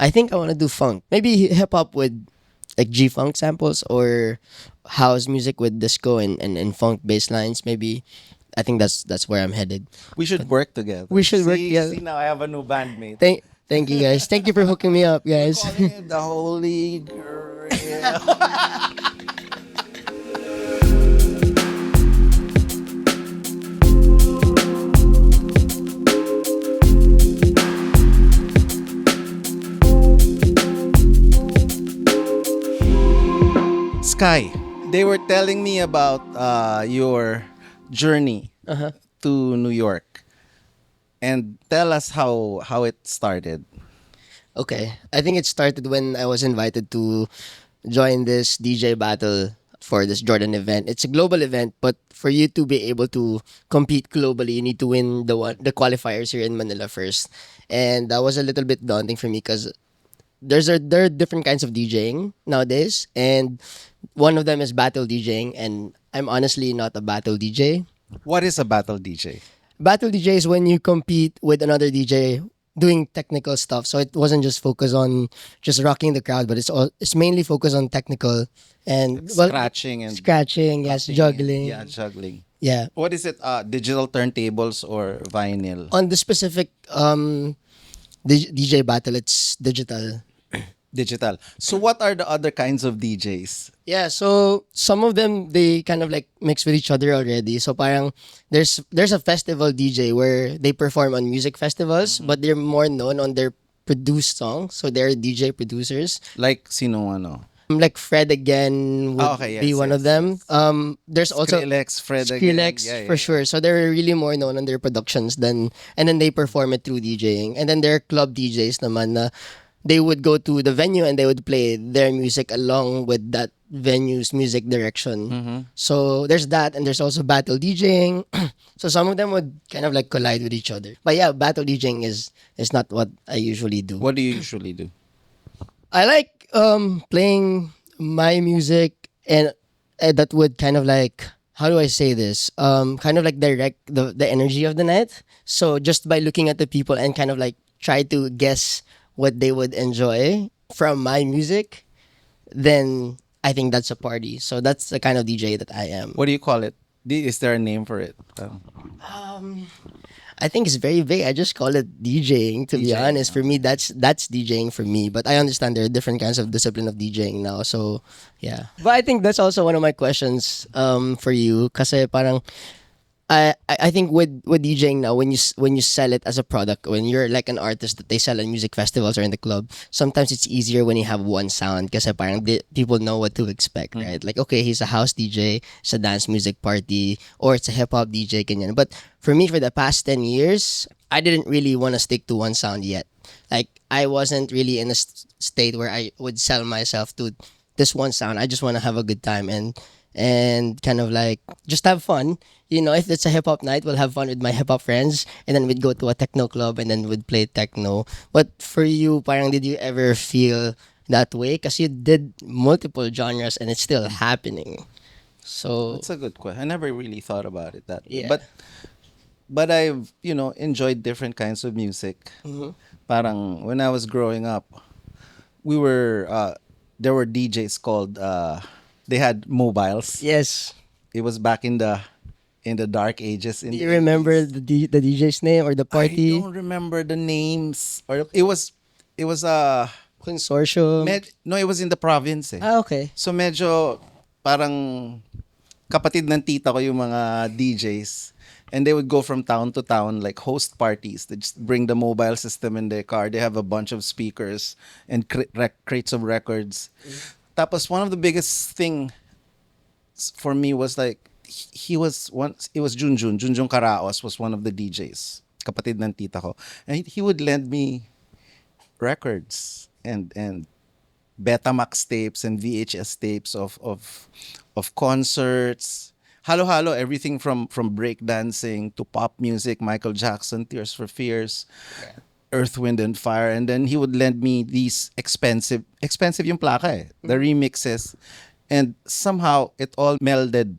I think I want to do funk. Maybe hip hop with like G funk samples or house music with disco and funk bass lines. Maybe I think that's where I'm headed. We should work together. We should work See, together. now I have a new bandmate. Thank you guys. Thank you for hooking me up, We're guys. calling it the Holy Grail. Sky, they were telling me about your journey Uh-huh. to New York, and tell us how it started. Okay. I think it started when I was invited to join this DJ battle for this Jordan event. It's a global event, but for you to be able to compete globally, you need to win the qualifiers here in Manila first. And that was a little bit daunting for me because there are different kinds of DJing nowadays, and one of them is battle DJing, and I'm honestly not a battle DJ. What is a battle DJ? Battle DJ is when you compete with another DJ doing technical stuff. So it wasn't just focused on just rocking the crowd, but it's mainly focused on technical and Scratching and scratching, yes, cutting juggling, yeah, juggling. yeah. What is it? Digital turntables or vinyl? On the specific DJ battle, it's digital. Digital. So what are the other kinds of DJs? Yeah, so some of them they kind of like mix with each other already. So parang there's a festival DJ where they perform on music festivals, but they're more known on their produced songs. So they're DJ producers. Like sino ano? Like Fred again would Okay, be yes, one of yes, them. There's also Skrillex, Fred again. Skrillex Yeah, yeah, for yeah. sure. So they're really more known on their productions than and then they perform it through DJing. And then there are club DJs naman na they would go to the venue and they would play their music along with that venue's music direction. So there's that, and there's also battle DJing. So some of them would kind of like collide with each other. But yeah, battle DJing is not what I usually do. What do you usually do? I like playing my music and that would kind of like how do I say this? Kind of like direct the energy of the night. So just by looking at the people and kind of like try to guess what they would enjoy from my music, then I think that's a party. So that's the kind of DJ that I am. What do you call it? Is there a name for it? I think it's very vague. I just call it DJing. To be DJing, honest, for me, that's DJing for me. But I understand there are different kinds of discipline of DJing now. So yeah. But I think that's also one of my questions for you. Kasi parang I think with DJing now, when you sell it as a product, when you're like an artist that they sell at music festivals or in the club, sometimes it's easier when you have one sound kasi parang people know what to expect, right? Like, okay, he's a house DJ, it's a dance music party, or it's a hip hop DJ, ganyan. But for me, for the past 10 years, I didn't really want to stick to one sound yet. Like, I wasn't really in a state where I would sell myself to this one sound. I just want to have a good time and kind of like just have fun. You know, if it's a hip hop night, we'll have fun with my hip hop friends, and then we'd go to a techno club, and then we'd play techno. But for you, parang did you ever feel that way? Because you did multiple genres, and it's still happening. So That's a good question. I never really thought about it that way. Yeah. But I've, enjoyed different kinds of music. Parang when I was growing up, we were there were DJs called they had mobiles. yes, It was back in the dark ages. do you remember the DJ's name or the I party don't remember the names, or it was consortium? no, it was in the province eh. Ah, okay. So medyo parang kapatid ng tita ko yung mga DJs, and they would go from town to town like host parties. They just bring the mobile system in their car. They have a bunch of speakers and crates of records. Tapos one of the biggest thing for me was like he was one. It was Junjun Karaos was one of the DJs. Kapatid ng tita ko, and he would lend me records and Betamax tapes and VHS tapes of concerts. Halo everything from breakdancing to pop music, Michael Jackson, Tears for Fears, Earth, Wind and Fire, and then he would lend me these expensive yung plaka eh, the remixes, and somehow it all melded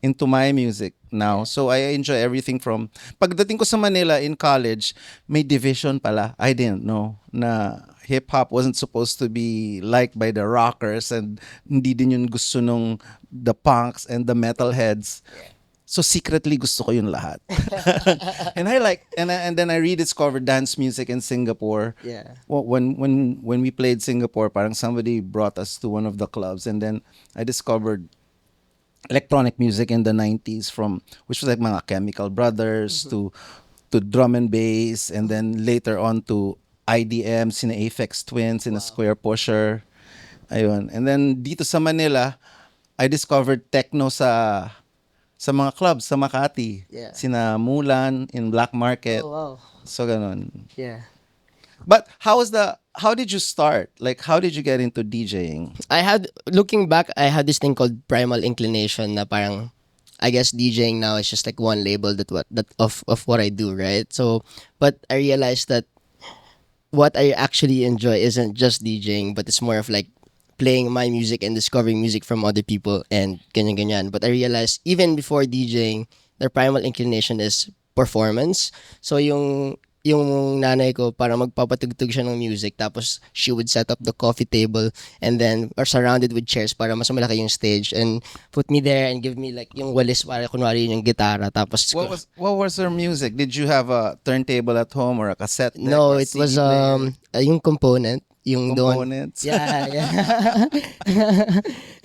into my music now. So I enjoy everything from pagdating ko sa Manila in college, may division pala. I didn't know na hip hop wasn't supposed to be liked by the rockers and hindi din yun gusto nung the punks and the metalheads. So secretly gusto ko yun lahat. And I like and then I rediscovered dance music in Singapore. Yeah. Well, when we played Singapore, parang somebody brought us to one of the clubs, and then I discovered electronic music in the 90s, from which was like mga Chemical Brothers to drum and bass, and then later on to IDM, sina Aphex Twin, sina Square Pusher. Ayun. And then dito sa Manila, I discovered techno sa mga clubs sa Makati. Yeah. Sina Mulan in Black Market. Oh wow. So ganun. Yeah. But how did you start? Like how did you get into DJing? Looking back, I had this thing called primal inclination na parang, I guess DJing now is just like one label that of what I do, right? So, but I realized that what I actually enjoy isn't just DJing, but it's more of like playing my music and discovering music from other people and ganyan ganyan. But I realized even before DJing, the primal inclination is performance. So yung nanay ko para magpapatugtog siya ng music, tapos she would set up the coffee table and then or surrounded with chairs para mas malaki yung stage and put me there and give me like yung walis para kunwari yung gitara, tapos What was her music? Did you have a turntable at home or a cassette deck no, or a it CD was player? yung component, yung doon. Components? Yeah, yeah.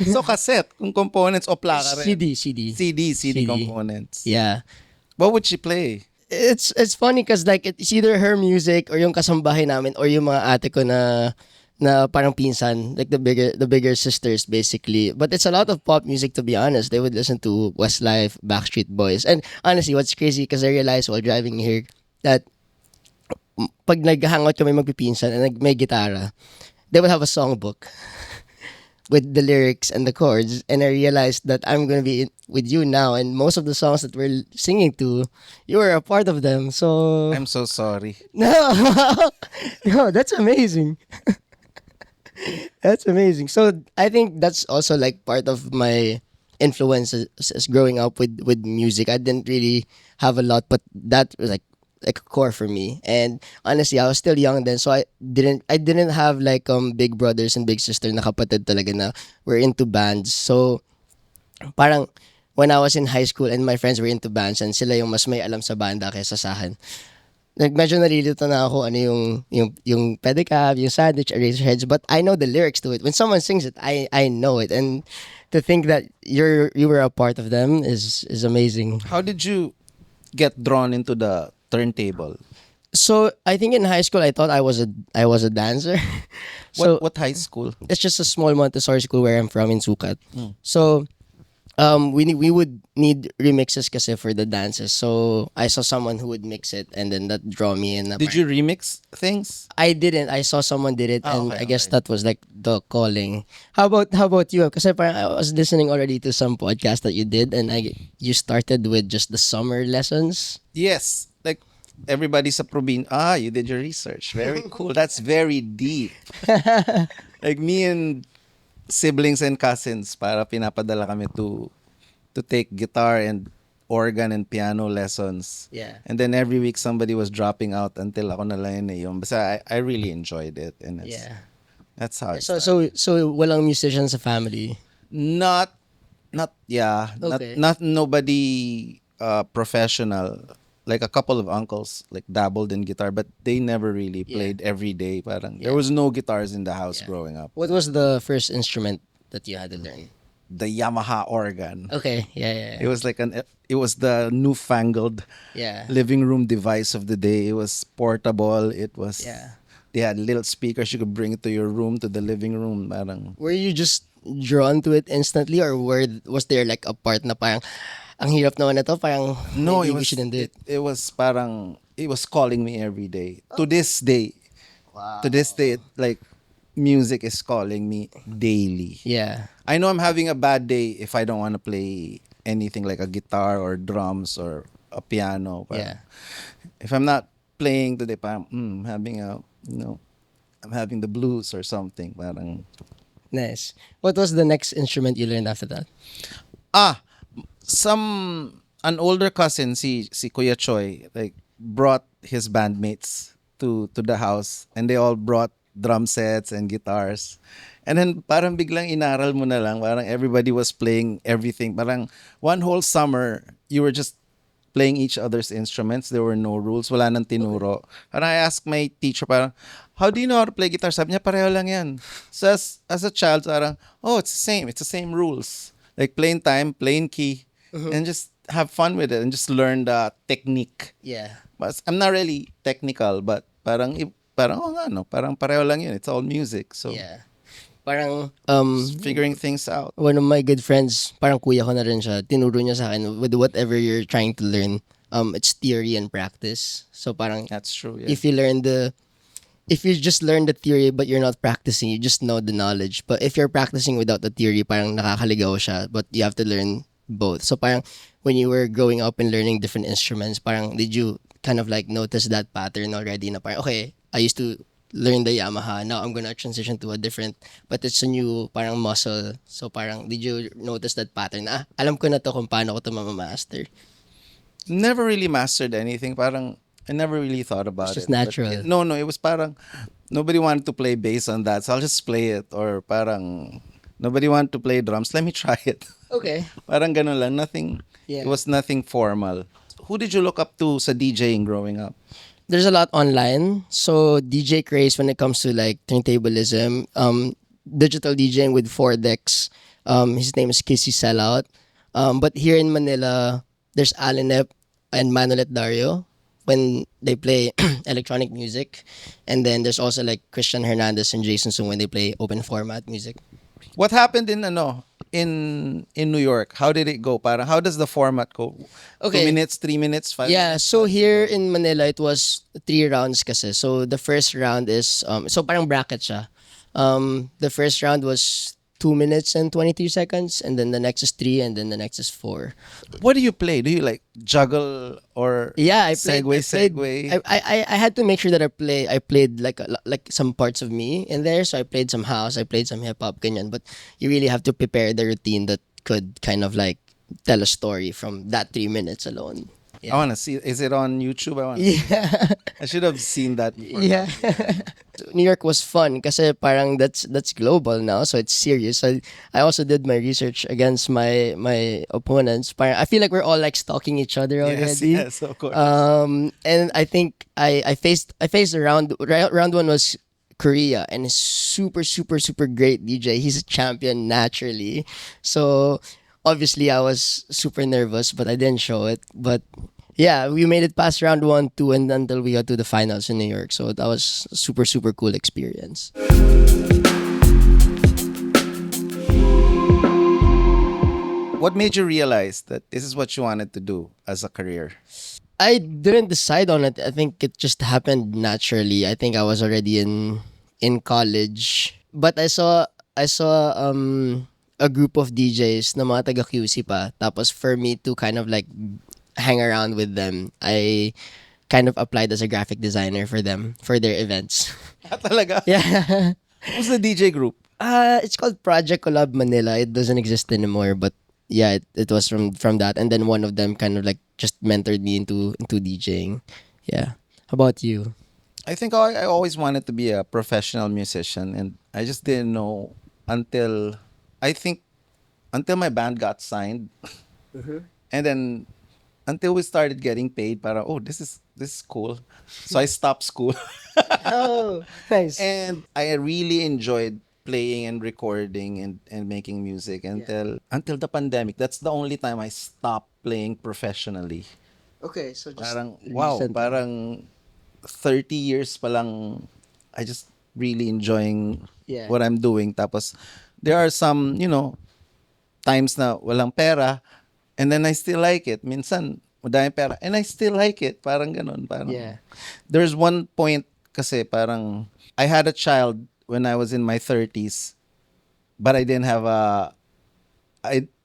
So cassette, kung components o plaka rin? CD components. Yeah. What would she play? It's funny because like it's either her music or yung kasambahay namin or yung mga ate ko na parang pinsan, like the bigger sisters basically. But it's a lot of pop music, to be honest. They would listen to Westlife, Backstreet Boys. And honestly, what's crazy because I realized while driving here that pag nag-hangout kami magpipinsan and may gitara, they would have a songbook with the lyrics and the chords, and I realized that I'm gonna be with you now, and most of the songs that we're singing to, you were a part of them. So I'm so sorry. no, no, that's amazing. That's amazing. So I think that's also like part of my influence as growing up with music. I didn't really have a lot, but that was like a core for me. And honestly, I was still young then, so I didn't have like big brothers and big sister na kapatid talaga na were into bands. So parang when I was in high school and my friends were into bands and sila yung mas may alam sa banda kaysa sa akin, like medyo nalilito na ako ano yung pedicab, yung sandwich, Eraserheads, but I know the lyrics to it. When someone sings it, I know it. And to think that you were a part of them is amazing. How did you get drawn into the turntable? So I think in high school I thought I was a dancer. So What high school? it's just a small Montessori school where I'm from in Sukat. So we would need remixes kasi for the dances. So I saw someone who would mix it and then that draw me in. Did you remix things? I didn't. I saw someone did it, and Okay, I guess okay. that was like the calling. How about you? Because I was listening already to some podcast that you did, and you started with just the summer lessons. Yes. Like everybody sa you did your research. Very cool. That's very deep. Like me and siblings and cousins, para pinapadala kami to take guitar and organ and piano lessons. Yeah. And then every week somebody was dropping out until ako na lang yun. Basta I really enjoyed it, and that's how it So started. so walang musician sa family. Not Okay. not nobody professional. Like a couple of uncles like dabbled in guitar, but they never really played every day. Parang there was no guitars in the house growing up. What was the first instrument that you had to learn? The Yamaha organ. Okay. Yeah. It was like it was the newfangled Yeah. living room device of the day. It was portable. It was Yeah. They had little speakers. You could bring it to your room, to the living room. Parang Were you just drawn to it instantly, or was there like a part na parang ang hirap naman na to, parang no, maybe it we was shouldn't do it? it was parang it was calling me every day. To this day. Wow. To this day, like music is calling me daily. Yeah. I know I'm having a bad day if I don't want to play anything like a guitar or drums or a piano. But Yeah. if I'm not playing today, parang having I'm having the blues or something. Parang Nice. What was the next instrument you learned after that? ah an older cousin, si Kuya Choi, like brought his bandmates to the house, and they all brought drum sets and guitars. And then parang biglang inaral mo na lang, parang everybody was playing everything. Parang one whole summer, you were just playing each other's instruments. There were no rules. Wala nang tinuro. And I asked my teacher, parang, how do you know how to play guitar? Sabi niya, pareho lang yan. So as a child, parang, oh, it's the same. It's the same rules. Like plain time, plain key, and just have fun with it and just learn the technique. Yeah. But I'm not really technical, but parang oh nga, no, parang pareho lang yun. It's all music. So Yeah. Parang figuring things out. one of my good friends, parang kuya ko na rin siya, tinuro niya sa akin with whatever you're trying to learn, it's theory and practice. So parang That's true. Yeah. if you just learn the theory but you're not practicing, you just know the knowledge. But if you're practicing without the theory, parang nakakaligaw siya, but you have to learn both. So parang when you were growing up and learning different instruments, parang did you kind of like notice that pattern already na parang, okay, I used to learn the Yamaha, now I'm gonna transition to a different, but it's a new parang muscle. So parang did you notice that pattern? Alam ko na to kung paano ko to mamamaster. Never really mastered anything. Parang I never really thought about It's just it. But natural. no, it was parang nobody wanted to play bass on that, so I'll just play it. Or parang nobody wanted to play drums. Let me try it. Okay. Parang ganun lang. Nothing. Yeah. It was nothing formal. Who did you look up to sa DJing growing up? There's a lot online. So DJ craze when it comes to like turntablism, digital DJing with 4 decks. His name is Kissy Sellout. But here in Manila, there's Alinep and Manolet Dario when they play electronic music. And then there's also like Christian Hernandez and Jason Sung when they play open format music. What happened in New York? How did it go? Parang how does the format go? Okay. 2 minutes, 3 minutes, 5 Yeah, minutes? so here in Manila, it was 3 rounds kasi. So the first round is, so parang bracket siya. The first round was 2 minutes and 23 seconds, and then the next is 3, and then the next is 4. What do you play? Do you like juggle or Yeah, I played. segue? I had to make sure that I played like some parts of me in there. So I played some house, I played some hip hop, ganyan. But you really have to prepare the routine that could kind of like tell a story from that 3 minutes alone. I want to see. Is it on YouTube? Yeah. I should have seen that before. Yeah. New York was fun kasi parang that's global now, so it's serious. So I also did my research against my opponents. Parang I feel like we're all like stalking each other Yes, already. yes, of course. And I think I faced round one was Korea, and he's super great DJ. He's a champion naturally. So obviously I was super nervous, but I didn't show it. But yeah, we made it past round 1, 2, and until we got to the finals in New York. So that was a super cool experience. What made you realize that this is what you wanted to do as a career? I didn't decide on it. I think it just happened naturally. I think I was already in college, but I saw a group of DJs na mga taga QC pa. Tapos for me to kind of like hang around with them, I kind of applied as a graphic designer for them for their events. Talaga? Yeah. Who's the DJ group? It's called Project Collab Manila. It doesn't exist anymore, but yeah, it was from that. And then one of them kind of like just mentored me into DJing. Yeah. How about you? I think I always wanted to be a professional musician, and I just didn't know until I think until my band got signed, and then until we started getting paid. Para this is cool. So I stopped school, Oh, nice. and I really enjoyed playing and recording and making music until the pandemic. That's the only time I stopped playing professionally. Okay, so just Parang wow, recent. parang 30 years pa lang I just really enjoying Yeah. what I'm doing. Tapos there are some, times na walang pera and then I still like it. Minsan madaming pera and I still like it. Parang ganun, parang. Yeah. There's one point kasi parang I had a child when I was in my 30s, but I didn't have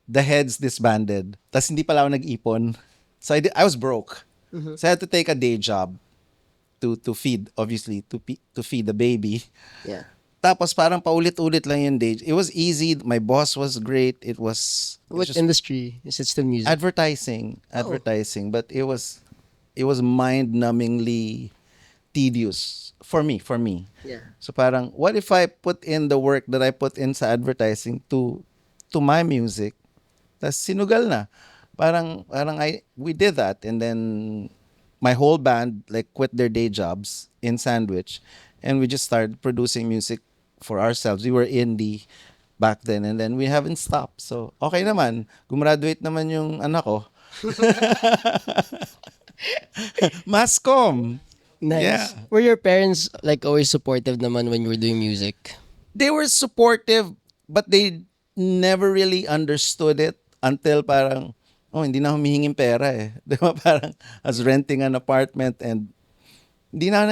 the heads disbanded. Tapos hindi pala ako nag-ipon. So I was broke. So I had to take a day job to feed, obviously, to feed the baby. Yeah. Tapos parang paulit-ulit lang yung day. It was easy. My boss was great. It was What just industry? Is it still music? Oh. advertising, but it was mind-numbingly tedious for me. Yeah. So parang what if I put in the work that I put in sa advertising to my music? Tas sinugal na. Parang we did that, and then my whole band like quit their day jobs in Sandwich, and we just started producing music for ourselves. We were indie back then, and then we haven't stopped. So okay naman. Gumraduate naman yung anak ko. Mascom. Yeah. Nice. Were your parents like always supportive naman when you were doing music? They were supportive, but they never really understood it until parang, oh, hindi na humihinging pera eh. Di ba? Parang, I was renting an apartment, and hindi na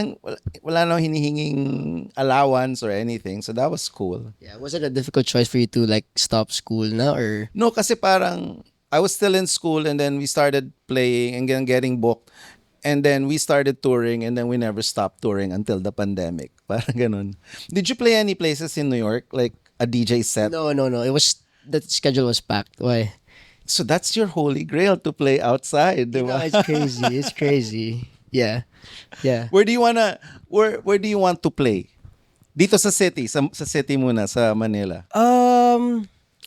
wala na hinihinging allowance or anything. So that was cool. Yeah. Was it a difficult choice for you to like stop school na or? No, kasi parang, I was still in school, and then we started playing and then getting booked. And then we started touring, and then we never stopped touring until the pandemic. Parang ganun. Did you play any places in New York? Like a DJ set? No, no, no. It was the schedule was packed. Why? So that's your holy grail, to play outside, di No, ba? it's crazy. It's crazy. Yeah. Yeah. Where do you want to play? Dito sa city, sa city muna, sa Manila.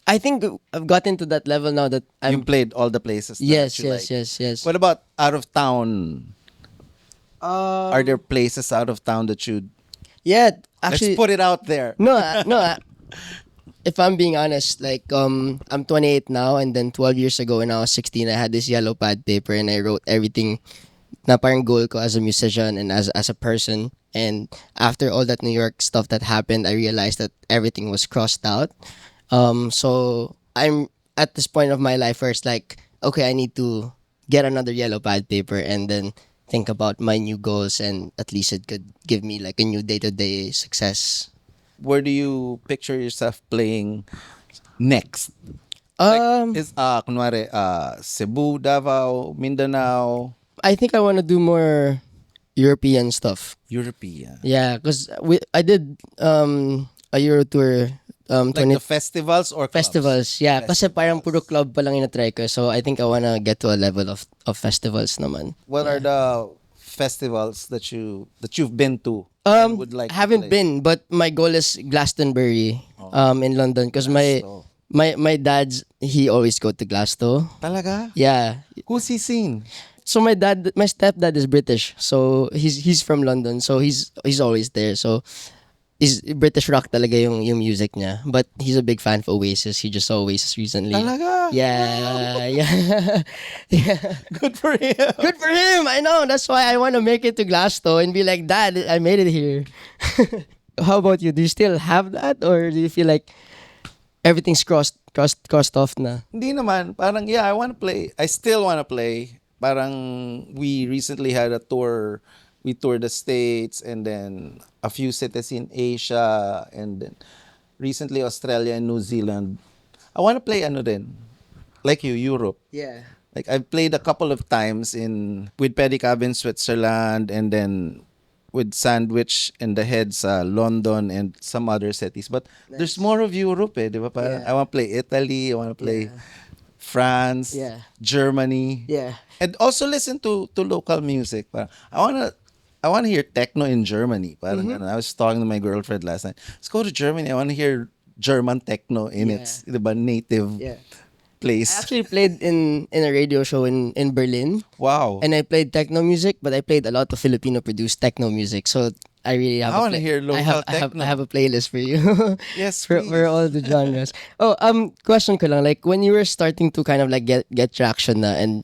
I think I've gotten to that level now that You I'm. played all the places that Yes, you yes, like. yes, yes. What about out of town? Are there places out of town that you... Yeah, Let's actually. put it out there. No, no. If I'm being honest, like I'm 28 now, and then 12 years ago when I was 16, I had this yellow pad paper and I wrote everything na parang goal ko as a musician and as a person. And after all that New York stuff that happened, I realized that everything was crossed out. So I'm at this point of my life where it's like, okay, I need to get another yellow pad paper and then think about my new goals, and at least it could give me like a new day-to-day success. Where do you picture yourself playing next? Is kunwari Cebu, Davao, Mindanao, I think I want to do more European stuff. European. Yeah, because I did a Euro tour Like 20 the festivals or clubs? festivals. Yeah, kasi parang puro Festivals. club pa lang ina-try ko. So I think I wanna get to a level of festivals naman. What are the festivals that you've been to and would like to Haven't play? been, but my goal is Glastonbury in London because Glasgow. my dad's he always go to Glasgow. Talaga? Yeah. Who's he seen? So my stepdad is British. So he's from London. So he's always there. So is British rock talaga yung music niya. But he's a big fan of Oasis. He just saw Oasis recently. Talaga? Yeah, yeah. Yeah. Good for him. Good for him. I know. That's why I want to make it to Glasgow and be like, Dad, I made it here. How about you? Do you still have that, or do you feel like everything's crossed off na? Hindi naman. Parang, yeah, I want to play. I still want to play. Parang, we recently had a tour. We toured the States, and then a few cities in Asia, and then recently Australia and New Zealand. I want to play ano din, like you, Europe. Yeah. Like I've played a couple of times with Pedicab in Switzerland, and then with Sandwich and the Heads, London and some other cities. But there's more of Europe, eh, di ba? Parang, Yeah. I want to play Italy, I want to play France, Yeah. Germany, Yeah. and also listen to local music. Parang, I want to hear techno in Germany. Parang ganun. I was talking to my girlfriend last night. Let's go to Germany. I want to hear German techno in Yeah. its, di ba, native Yeah. place. I actually played in a radio show in Berlin. Wow. And I played techno music, but I played a lot of Filipino produced techno music. So I really have I wanna hear local techno. I have a playlist for you. Yes, for please. all the genres. Oh, question ko lang, like when you were starting to kind of like get traction na, and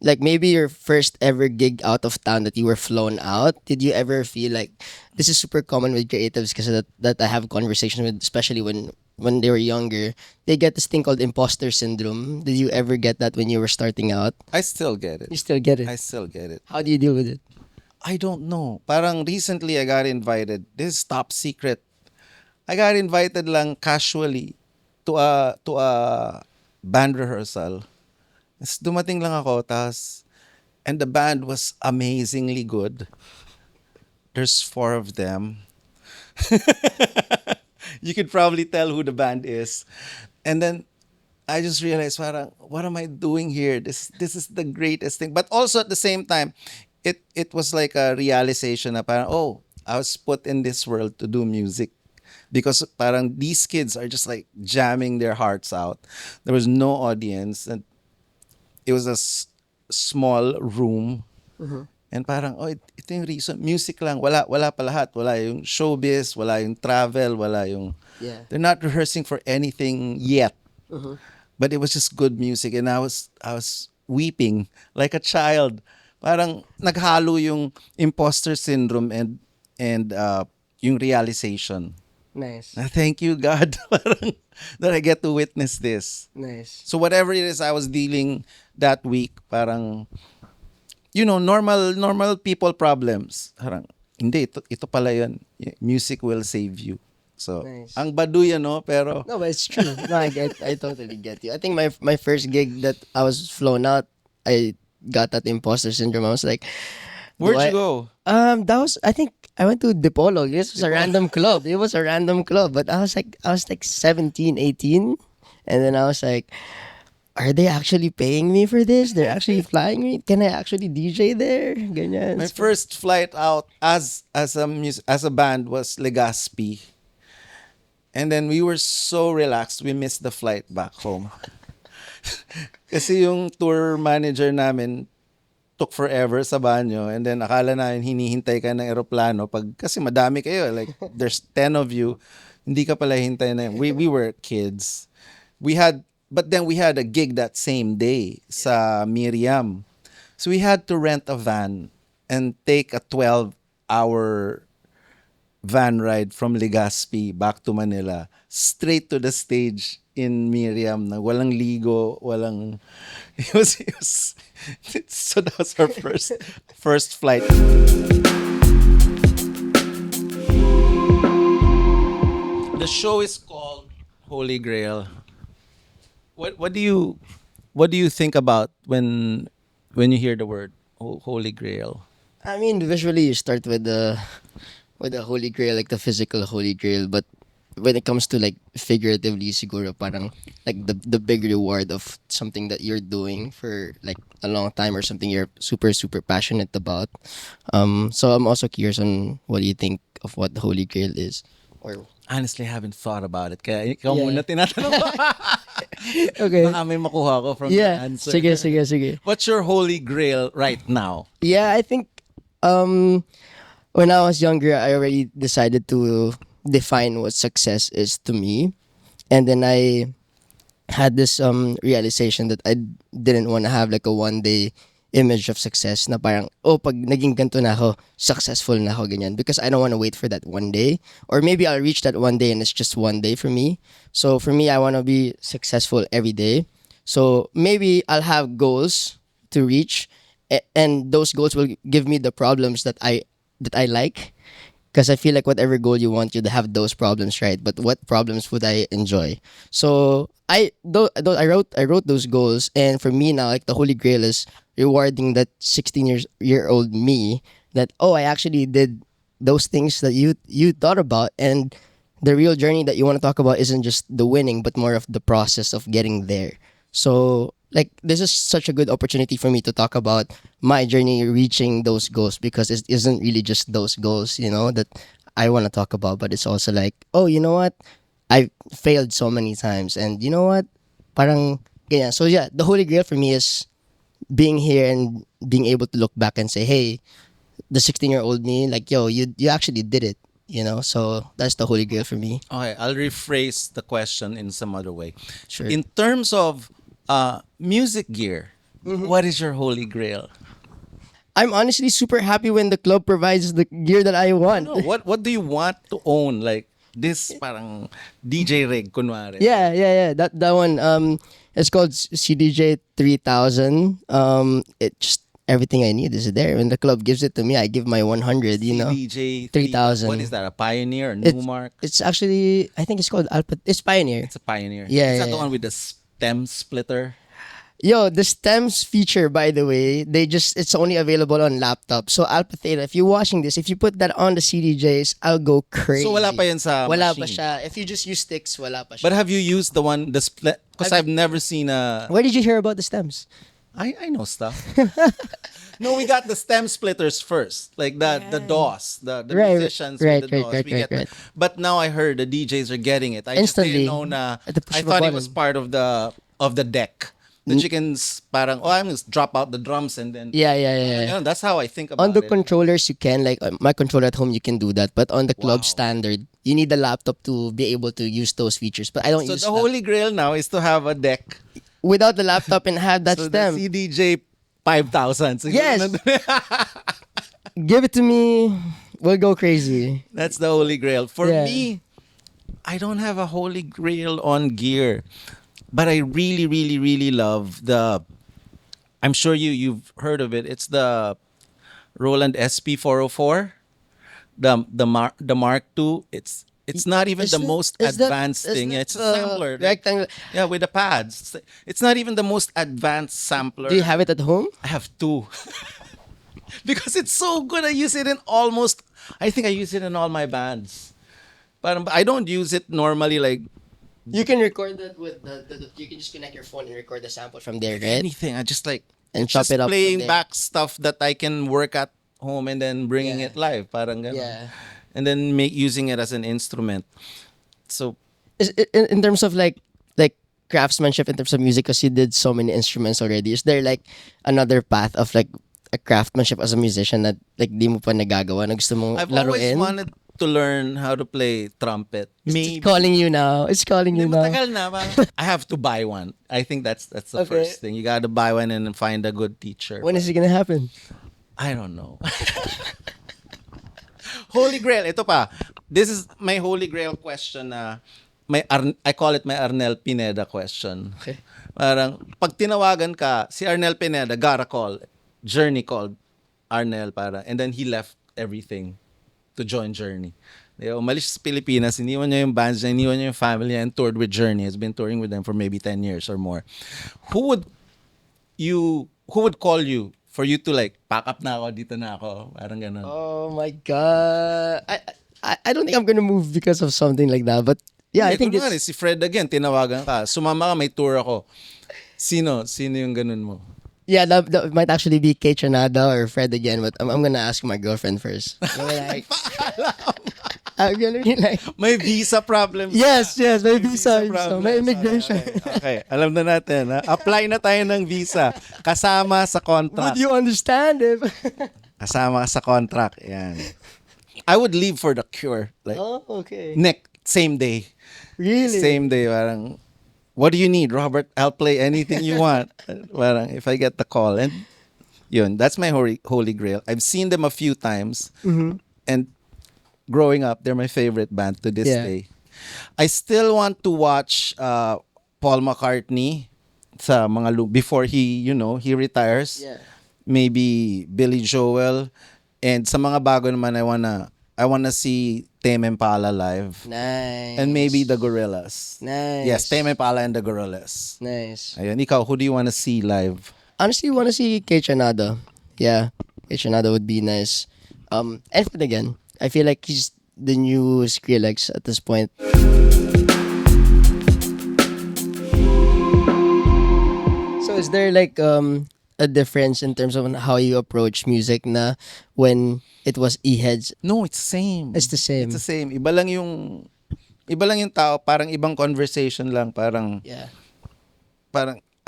like maybe your first ever gig out of town that you were flown out, did you ever feel like this is super common with creatives because that I have conversations with, especially when they were younger, they get this thing called imposter syndrome. Did you ever get that when you were starting out? I still get You it. still get it. I still get it. How do you deal with it? I don't know. Parang recently I got invited. This is top secret. I got invited lang casually to a band rehearsal. Tapos dumating lang ako, and the band was amazingly good. There's 4 of them. you could probably tell who the band is. And then I just realized, parang, what am I doing here? This is the greatest thing. But also at the same time, it was like a realization na parang, oh, I was put in this world to do music. Because parang these kids are just like jamming their hearts out. There was no audience, and it was a small room. And parang, oh, ito yung reason. Music lang. Wala pa lahat. Wala yung showbiz, wala yung travel, wala yung... Yeah. They're not rehearsing for anything yet. But it was just good music, and I was weeping like a child. Parang naghalo yung imposter syndrome and yung realization. Nice. Na thank you God parang, that I get to witness this. Nice. So whatever it is I was dealing that week, parang normal people problems. Parang hindi, ito pala yun. Music will save you. So, Nice. ang baduy pero No, but it's true. No, I totally get you. I think my first gig that I was flown out, I got that imposter syndrome. I was like, where'd do you go? That was, I think I went to Dipolo. This was a random club. It was a random club, but I was like 17, 18, and then I was like, are they actually paying me for this? They're actually flying me. Can I actually DJ there? Ganyan. My first flight out as a band was Legazpi. And then we were so relaxed, we missed the flight back home. Kasi yung tour manager namin took forever sa banyo, and then akala namin hinihintay ka ng eroplano kasi madami kayo, like there's 10 of you, hindi ka pala hintay na we were kids. But then we had a gig that same day sa Miriam. So we had to rent a van and take a 12-hour van ride from Legazpi back to Manila, straight to the stage in Miriam na walang ligo, walang... It was so that was our first flight. The show is called Holy Grail. What do you think about when you hear the word Holy Grail? I mean, visually you start with the Holy Grail, like the physical Holy Grail, but when it comes to like figuratively, siguro parang like the big reward of something that you're doing for like a long time or something you're super super passionate about. So I'm also curious on what you think of what the Holy Grail is, or Honestly, I haven't thought about it. Kaya ikaw Yeah. muna tinatanong ko. okay. Baka may makuha ko from the Yeah, answer. sige. What's your Holy Grail right now? Yeah, I think when I was younger, I already decided to define what success is to me. And then I had this realization that I didn't want to have like a one day image of success na parang, oh, pag naging ganito na ako, successful na ako, ganyan. Because I don't want to wait for that one day. Or maybe I'll reach that one day and it's just one day for me. So for me, I want to be successful every day. So maybe I'll have goals to reach, and those goals will give me the problems that I like. Because I feel like whatever goal you want, you'd have those problems, right? But what problems would I enjoy? So I wrote those goals, and for me now, like the Holy Grail is rewarding that 16-year-old me that, oh, I actually did those things that you thought about, and the real journey that you want to talk about isn't just the winning, but more of the process of getting there. So like this is such a good opportunity for me to talk about my journey reaching those goals, because it isn't really just those goals, that I want to talk about, but it's also like, oh, you know what? I failed so many times, and you know what? Parang ganyan. So yeah, the Holy Grail for me is being here and being able to look back and say, hey, the 16-year-old me, like, yo, you actually did it, So that's the Holy Grail for me. Okay, I'll rephrase the question in some other way. Sure. In terms of music gear, what is your Holy Grail? I'm honestly super happy when the club provides the gear that I want. No, what do you want to own? Like this parang DJ rig, kunwari. Yeah. That one. It's called CDJ 3000. It just everything I need is there. When the club gives it to me, I give my 100. DJ 3000. What is that? A Pioneer? A It's- Newmark? It's actually, I think it's called Alpha. It's Pioneer. It's a Pioneer. Yeah, Is that yeah, the yeah. one with the stem splitter? Yo, the stems feature, by the way, it's only available on laptop. So Alpha Theta, if you're watching this, if you put that on the CDJs, I'll go crazy. So wala pa yan sa Wala pa machine. siya. If you just use sticks, wala pa siya. But have you used the split? Because I've never seen a. Where did you hear about the stems? I know stuff. No, we got the stem splitters first, like the DOS, the Right, musicians right, with the DOS. right, We right, get right. that. But now I heard the DJs are getting it. I Instantly. just didn't know na. At the push I of a thought it was button. part of the deck. That you can parang I'm just drop out the drums and then Yeah. You know, that's how I think about On the it. controllers, you can, like, my controller at home, you can do that. But on the club Wow. standard, you need the laptop to be able to use those features. But I don't So use the Holy Grail now is to have a deck. without the laptop and have that So stem. the CDJ 5,000. Siguro Yes. nandun- Give it to me. We'll go crazy. That's the Holy Grail. For Yeah. me, I don't have a Holy Grail on gear. But I really, really, really love I'm sure you've heard of it. It's the Roland SP404. The Mark II. It's not even Is the that- most is that- advanced is thing. that It's a the sampler. rectangle. Yeah, with the pads. It's not even the most advanced sampler. Do you have it at home? I have two. Because it's so good. I think I use it in all my bands. But I don't use it normally like You can record that with you can just connect your phone and record the sample from there, right? anything. I just like And it's chop just it up from playing there. back stuff that I can work at home and then bringing Yeah. it live. Parang ganun. Yeah. And then using it as an instrument. So In terms of like craftsmanship in terms of music, because you did so many instruments already, is there like another path of like a craftsmanship as a musician that like di mo pa nagagawa na gusto mong I've always laruin? wanted to learn how to play trumpet. It's calling you now. It's calling you Hindi, now. matagal na. Parang, I have to buy one. I think that's the Okay. first thing. You gotta buy one and find a good teacher. When is it gonna happen? I don't know. Holy Grail. Ito pa. This is my Holy Grail question na I call it my Arnel Pineda question. Okay. Parang pag tinawagan ka, si Arnel Pineda got a call. Journey called Arnel and then he left everything to join Journey. Umalis sa Pilipinas, iniwan niya yung bands niya, iniwan niya yung family and toured with Journey. Has been touring with them for maybe 10 years or more. Who would call you for you to like, pack up na ako, dito na ako, parang ganun. Oh my god! I don't think I'm gonna move because of something like that. But yeah, I think kunwari, si Fred again, tinawagan ka, sumama ka, may tour ako. Sino yung ganun mo? yeah, that might actually be Kate Chanada or Fred again. But I'm gonna ask my girlfriend first. I'm gonna be like, May visa problems. yes, may visa, problems. may immigration. Okay. Alam na natin. Ha? Apply na tayo ng visa. Kasama sa contract. Would you understand if? Kasama sa contract. Yan. I would leave for the Cure. Like, Oh, okay. same day. Really? Same day. Parang, what do you need, Robert? I'll play anything you want. Parang, if I get the call. And yun, that's my Holy Grail. I've seen them a few times. And growing up, they're my favorite band to this Yeah. day. I still want to watch Paul McCartney sa mga before he retires. Yeah. Maybe Billy Joel, and sa mga bago naman I wanna see Tame Impala live. Nice. And maybe the Gorillaz. Nice. Yes, Tame Impala and the Gorillaz. Nice. Ayun, ikaw, who do you wanna see live? Honestly, want to see Kate Chanada. Yeah, Kate Chanada would be nice. And Fred again. I feel like he's the new Skrillex at this point. So is there like a difference in terms of how you approach music na when it was E-Heads? No, it's same. It's the same. It's the same. Iba lang yung tao, parang ibang conversation lang, parang Yeah.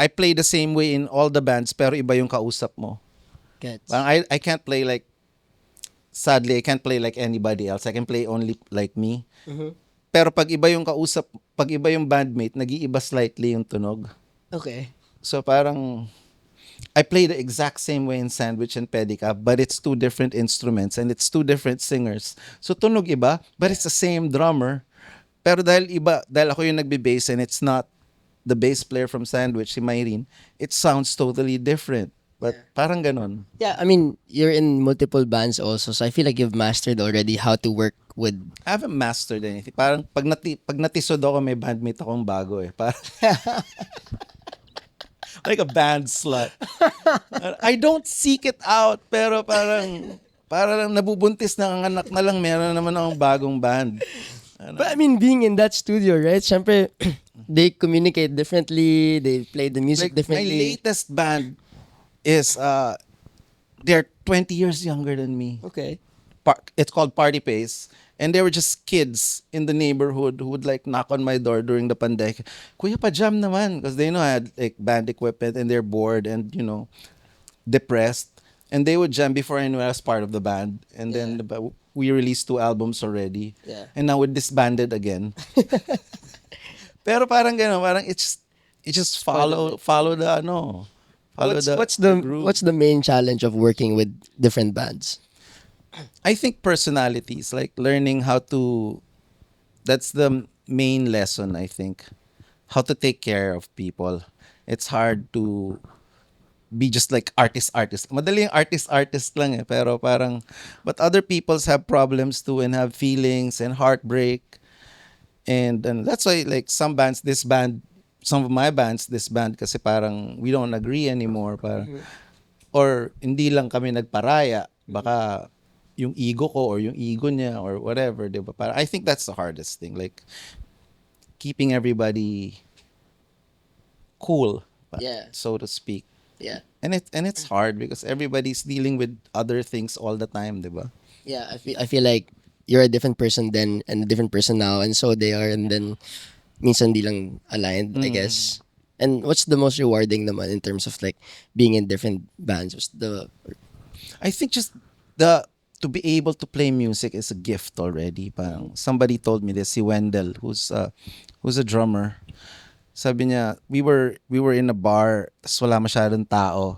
I play the same way in all the bands pero iba yung kausap mo. Gets. Parang I can't play like sadly I can't play like anybody else. I can play only like me. Pero pag iba yung kausap, pag iba yung bandmate, nag-iiba slightly yung tunog. Okay. So parang I play the exact same way in Sandwich and Pedicab, but it's two different instruments and it's two different singers. So tunog iba, but it's the same drummer. Pero dahil ako yung nagbe-bass and it's not the bass player from Sandwich, si Myrene, it sounds totally different. But parang ganon. Yeah, I mean, you're in multiple bands also, so I feel like you've mastered already how to work with. I haven't mastered anything. Parang pag natisod ako, may bandmate akong bago eh. Parang, like a band slut. I don't seek it out, pero parang nabubuntis na ang anak na lang, meron naman akong bagong band. But I mean, being in that studio, right? Syempre, they communicate differently. They play the music Like my differently. latest band is they're 20 years younger than me. Okay. It's called Party Pace. And they were just kids in the neighborhood who would like knock on my door during the pandemic. Kuya, pa-jam naman. Because they know I had like band equipment and they're bored and, depressed. And they would jam before I knew I was part of the band. And then we released 2 albums already. Yeah. And now we disbanded again. Pero parang gano'n, parang it just follow the groove. What's the main challenge of working with different bands? I think personalities, like learning how to, that's the main lesson, I think. How to take care of people. It's hard to be just like artist. Madali yung artist lang eh. Pero parang, but other people's have problems too and have feelings and heartbreak. And that's why like some of my bands, this band, kasi parang we don't agree anymore. Parang, or hindi lang kami nagparaya. Baka yung ego ko or yung ego niya or whatever, di ba? Parang, I think that's the hardest thing. Like, keeping everybody cool, Yeah. so to speak. Yeah. And it's hard because everybody's dealing with other things all the time, di ba? Yeah, I feel like you're a different person then and a different person now, and so they are, and then minsan di lang aligned, I guess. And what's the most rewarding naman in terms of like being in different bands? What's the I think just to be able to play music is a gift already. Parang somebody told me this, si Wendell, who's a drummer. Sabi niya, we were in a bar, tas wala masyadong tao.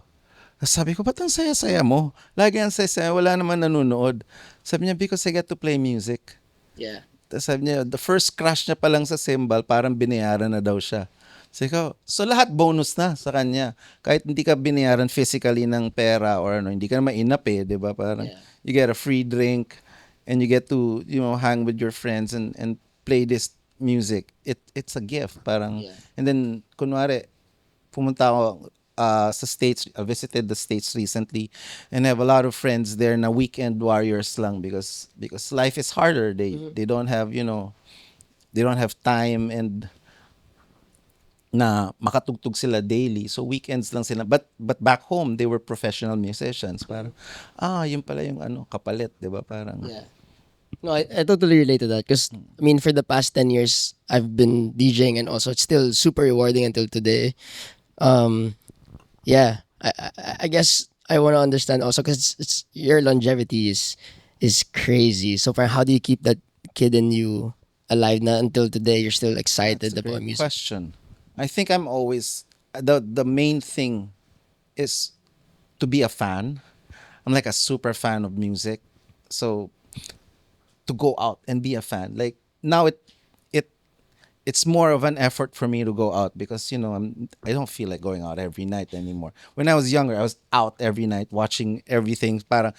Tas sabi ko, ba't ang saya-saya mo? Lagi ang saya-saya, wala naman nanonood. Sabi niya, because I get to play music. yeah Tas sabi niya, the first crash niya pa lang sa cymbal, parang binayaran na daw siya. Sabi ko, so lahat bonus na sa kanya. Kahit hindi ka binayaran physically ng pera or hindi ka naman inap eh, di ba? Parang you get a free drink and you get to, hang with your friends and play this music. It's a gift. Parang, and then, kunwari, pumunta ako sa States, I visited the States recently and I have a lot of friends there na weekend warriors lang because life is harder. They don't have, they don't have time and na makatugtog sila daily. So weekends lang sila. But back home, they were professional musicians. Parang, yun pala yung kapalit, di ba? Parang, yeah no I totally relate to that because I mean for the past 10 years I've been DJing and also it's still super rewarding until today. Yeah, I guess I want to understand also because it's your longevity is crazy. So for how do you keep that kid in you alive na until today? You're still excited that's a about great music. question. I think I'm always, the main thing is to be a fan. I'm like a super fan of music. So to go out and be a fan. Like now it's more of an effort for me to go out because I don't feel like going out every night anymore. When I was younger, I was out every night watching everything. Para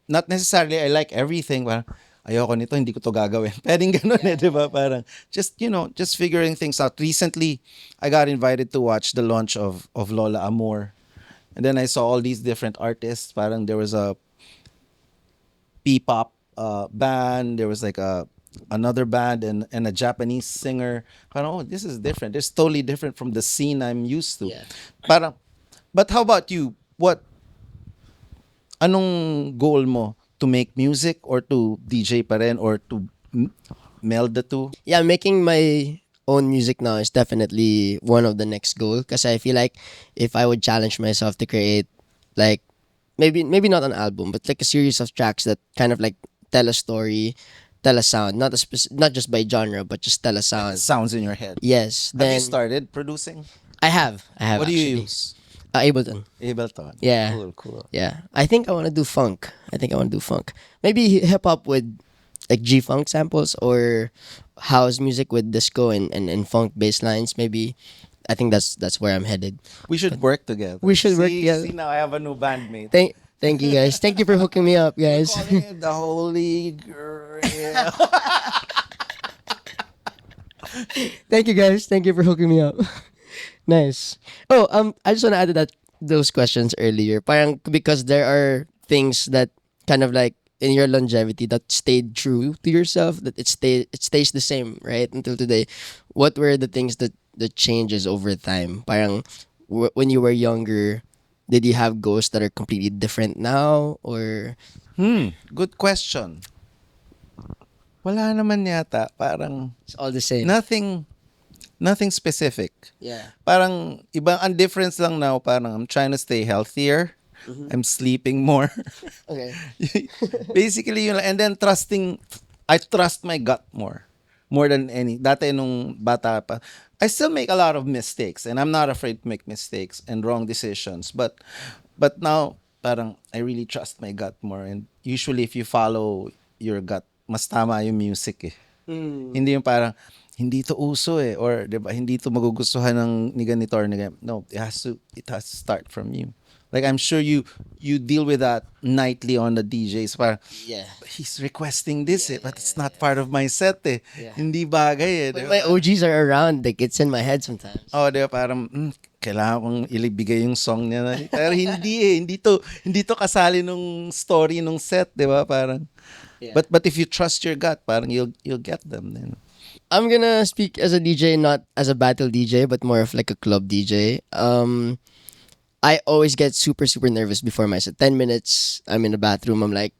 not necessarily I like everything. Parang ayoko nito, hindi ko to gagawin. Pwedeng ganun eh, di ba? Parang just just figuring things out. Recently, I got invited to watch the launch of Lola Amor. And then I saw all these different artists. Parang there was a P-pop band. There was like another band and a Japanese singer. Parang, this is different. It's totally different from the scene I'm used to. Yeah. Parang, but how about you? Anong goal mo? To make music or to DJ pa rin or to meld the two? Yeah, making my own music now is definitely one of the next goal because I feel like if I would challenge myself to create like maybe not an album but like a series of tracks that kind of like tell a story, tell a sound, not just by genre but just tell a sound. Sounds in your head. Yes, Have then you started producing? I have What do actually. you use? Ableton. Ableton. Yeah. Cool. Yeah, I think I want to do funk. Maybe hip hop with like G funk samples or house music with disco and funk bass lines. Maybe I think that's where I'm headed. We should work together. We should work together. See, now I have a new bandmate. Thank you guys. Thank you for hooking me up, guys. Calling it the Holy Grail. Thank you guys. Thank you for hooking me up. Nice. Oh, I just want to add to that those questions earlier. Parang because there are things that kind of like in your longevity that stayed true to yourself, that it stays the same, right? Until today. What were the things that changes over time? Parang when you were younger, did you have goals that are completely different now, or Good question. Wala naman yata. Parang it's all the same? nothing nothing specific. Yeah. Parang ibang ang difference lang now, parang I'm trying to stay healthier. I'm sleeping more. Okay. Basically yun lang. And then I trust my gut more than any. Dati nung bata pa, I still make a lot of mistakes and I'm not afraid to make mistakes and wrong decisions. But now parang I really trust my gut more, and usually if you follow your gut, mas tama yung music eh. Hindi yung parang hindi to uso eh, or 'di ba hindi to magugustuhan ng ni ganito or ni ganyan. No, it has to start from you. Like I'm sure you deal with that nightly on the DJs. Parang Yeah. he's requesting this eh, but it's not part of my set eh. Yeah. Hindi bagay eh. When 'Di my ba? OGs are around, like it's in my head sometimes. Oh, 'di ba parang kailangan kong ilibigay yung song niya na. Pero hindi eh, hindi to kasali nung story nung set, 'di ba? Parang Yeah. but if you trust your gut, parang you'll get them then. I'm gonna speak as a DJ, not as a battle DJ, but more of like a club DJ. I always get super, super nervous before my set. 10 minutes, I'm in the bathroom. I'm like,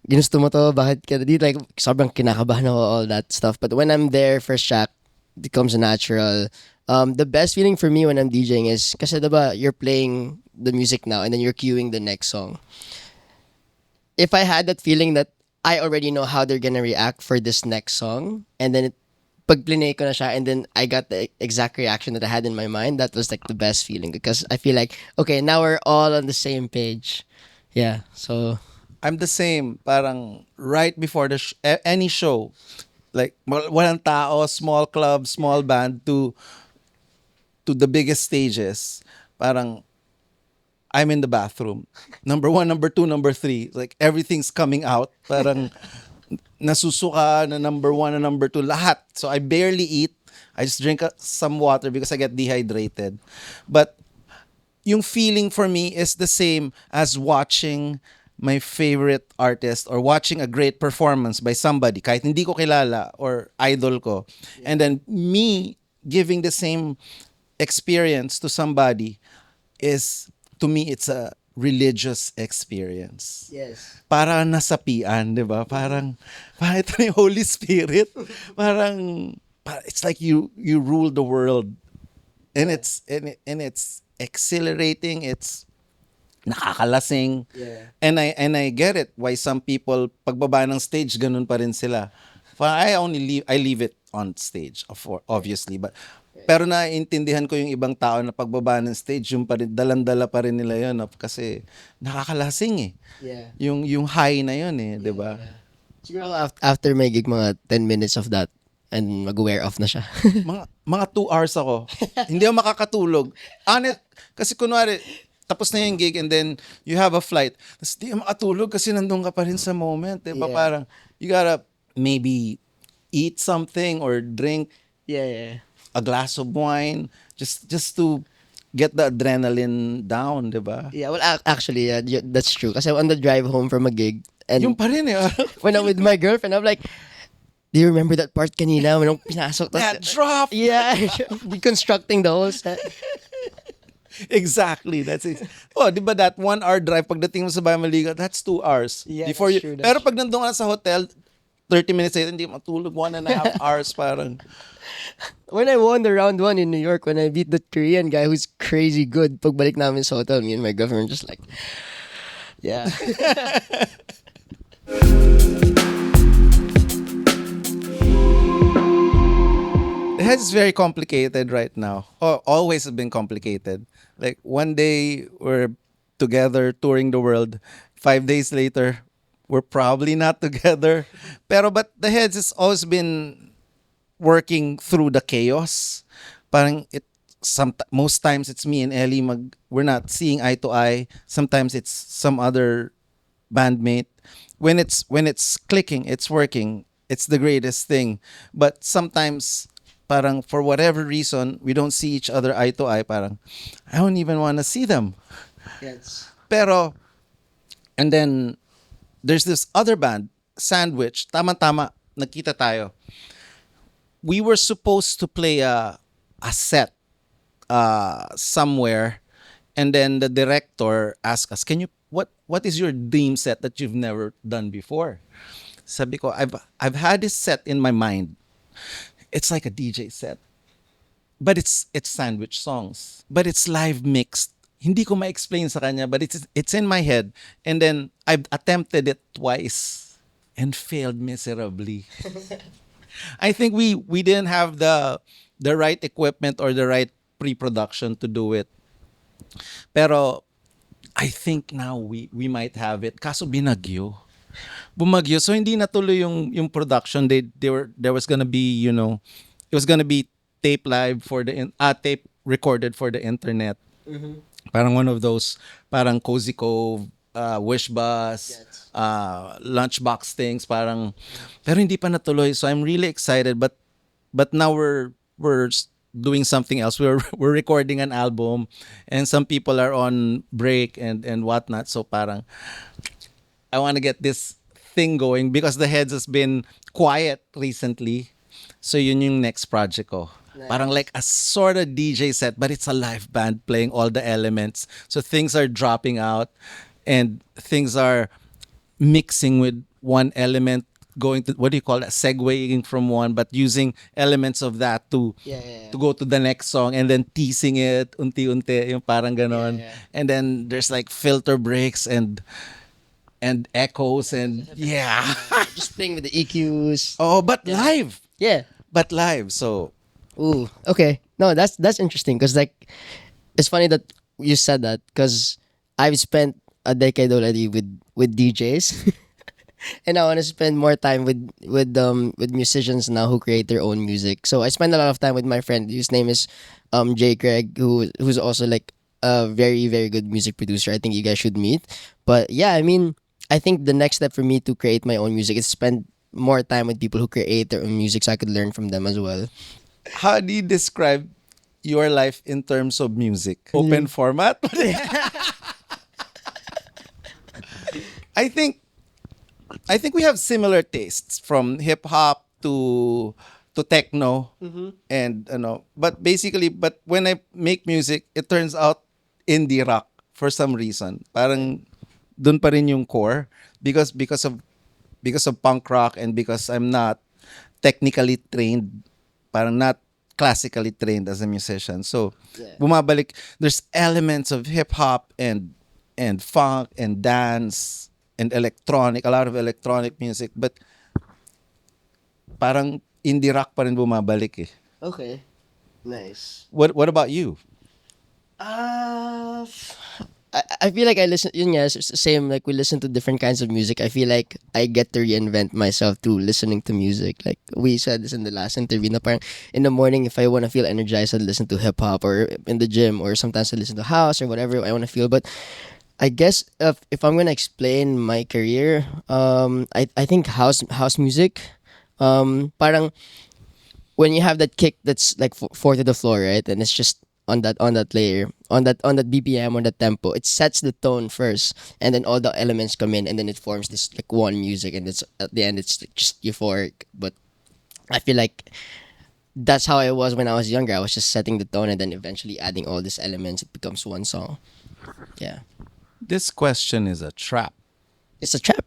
ginusto mo to? Bakit ka dito? Like, sobrang kinakabahan ako, all that stuff. But when I'm there, first track, it becomes natural. The best feeling for me when I'm DJing is, kasi diba, you're playing the music now and then you're cueing the next song. If I had that feeling that I already know how they're gonna react for this next song, and then pag plinay ko na siya, and then I got the exact reaction that I had in my mind, that was like the best feeling because I feel like, okay, now we're all on the same page. Yeah, so I'm the same. Parang right before any show, like walang tao, small club, small band to the biggest stages. Parang I'm in the bathroom. Number one, number two, number three. Like everything's coming out. Parang nasusuka na number one and number two. Lahat. So I barely eat. I just drink some water because I get dehydrated. But yung feeling for me is the same as watching my favorite artist or watching a great performance by somebody kahit hindi ko kilala or idol ko. And then me giving the same experience to somebody is, to me, it's a religious experience. yes. Para nasapian, di ba? Parang ito na yung Holy Spirit. It's like you rule the world. And it's exhilarating, it's nakakalasing. Yeah. And I get it why some people pagbaba ng stage ganun pa rin sila. I leave it on stage obviously, pero naiintindihan ko yung ibang tao na pagbaba ng stage yung pa rin, dalandala pa rin nila yun kasi nakakalasing eh. Yeah. Yung high na yun eh, 'di ba? Siguro after may gig, mga 10 minutes of that, and mag-wear off na siya. Mga 2 hours ako. Hindi ako makakatulog. Kasi kunwari, tapos na yung gig and then you have a flight. Tapos di ka makatulog kasi nandun ka pa rin sa moment. Diba? Yeah. Parang, you gotta maybe eat something or drink Yeah. a glass of wine just to get the adrenaline down, diba? Yeah, well, actually, that's true. Kasi on the drive home from a gig, and Yung pa rin eh. when I'm with my girlfriend, I'm like, do you remember that part kanina when pinasok? That drop! Yeah, deconstructing the whole set. Exactly, that's it. Oh, di ba that 1 hour drive pagdating mo sa bayan maligo, that's 2 hours. Yeah, Before that's you, true, that's pero pag nandun ka na sa hotel, 30 minutes later, hindi matulog, 1.5 hours parang. When I won the round one in New York, when I beat the Korean guy who's crazy good, pagbalik namin sa hotel, me and my girlfriend just like, yeah. The head is very complicated right now. Always have been complicated. Like one day we're together touring the world. 5 days later, we're probably not together. But the heads has always been working through the chaos. Parang most times it's me and Ellie we're not seeing eye to eye. Sometimes it's some other bandmate. When it's clicking, it's working. It's the greatest thing. But sometimes parang for whatever reason, we don't see each other eye to eye. Parang, I don't even want to see them. Yes. Pero, and then, there's this other band, Sandwich. Tama-tama, nakita tayo. We were supposed to play a set somewhere, and then the director asked us, "Can you what is your dream set that you've never done before?" Sabi ko, I've had this set in my mind. It's like a DJ set, but it's sandwich songs, but it's live mixed. Hindi ko ma-explain sa kanya, but it's in my head. And then I've attempted it twice and failed miserably. I think we didn't have the right equipment or the right pre-production to do it. Pero I think now we might have it. Kaso binagyo. Bumagyo. So hindi natuloy yung production. There was gonna be, it was gonna be tape live for tape recorded for the internet. Parang one of those parang Cozy Cove, Wish Bus, Yes. lunchbox things, parang pero hindi pa natuloy. So I'm really excited, but now we're doing something else. We're recording an album, and some people are on break and whatnot. So parang I want to get this thing going because the heads has been quiet recently. So yun yung next project ko. Parang like a sort of DJ set, but it's a live band playing all the elements. So things are dropping out and things are mixing with one element, going to, what do you call that, segueing from one, but using elements of that Yeah. to go to the next song, and then teasing it unti-unti, yung parang ganon. Yeah. And then there's like filter breaks and echoes and yeah. Just playing with the EQs. Oh, but live. Yeah. But live. So Ooh. Okay. No, that's interesting because like it's funny that you said that because I've spent a decade already with DJs. And I want to spend more time with musicians now who create their own music. So I spend a lot of time with my friend whose name is Jay Craig, who's also like a very very good music producer. I think you guys should meet. But yeah, I mean, I think the next step for me to create my own music is spend more time with people who create their own music, so I could learn from them as well. how do you describe your life in terms of music? Open format? I think we have similar tastes from hip hop to techno and but basically when I make music it turns out indie rock for some reason. Parang dun pa rin yung core because of punk rock and because I'm not technically trained, parang not classically trained as a musician. So Yeah. bumabalik, there's elements of hip hop and funk and dance and electronic, a lot of electronic music, but parang indie rock pa rin bumabalik eh. Okay. Nice. What about you? Uh, I feel like I listen. Yun nga, it's the same. Like we listen to different kinds of music. I feel like I get to reinvent myself through listening to music. Like we said this in the last interview. Na parang in the morning, if I want to feel energized, I listen to hip hop, or in the gym, or sometimes I listen to house or whatever I want to feel. But I guess if I'm gonna explain my career, I think house music, parang when you have that kick that's like four to the floor, right? And it's just on that layer, on that BPM, on that tempo. It sets the tone first, and then all the elements come in, and then it forms this like one music, and it's at the end it's like, just euphoric. But I feel like that's how I was when I was younger. I was just setting the tone, and then eventually adding all these elements. It becomes one song. Yeah, This question is a trap. it's a trap.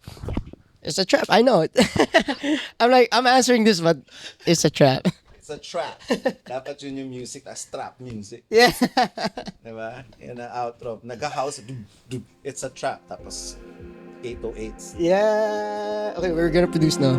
It's a trap. I know it. I'm answering this, but it's a trap. It's a trap. Dapat yun yung music, as trap music. Yeah. Diba? Yan ang outro. Nag-house, dub, dub. It's a trap. Tapos 808s. Yeah. Okay, we're gonna produce now.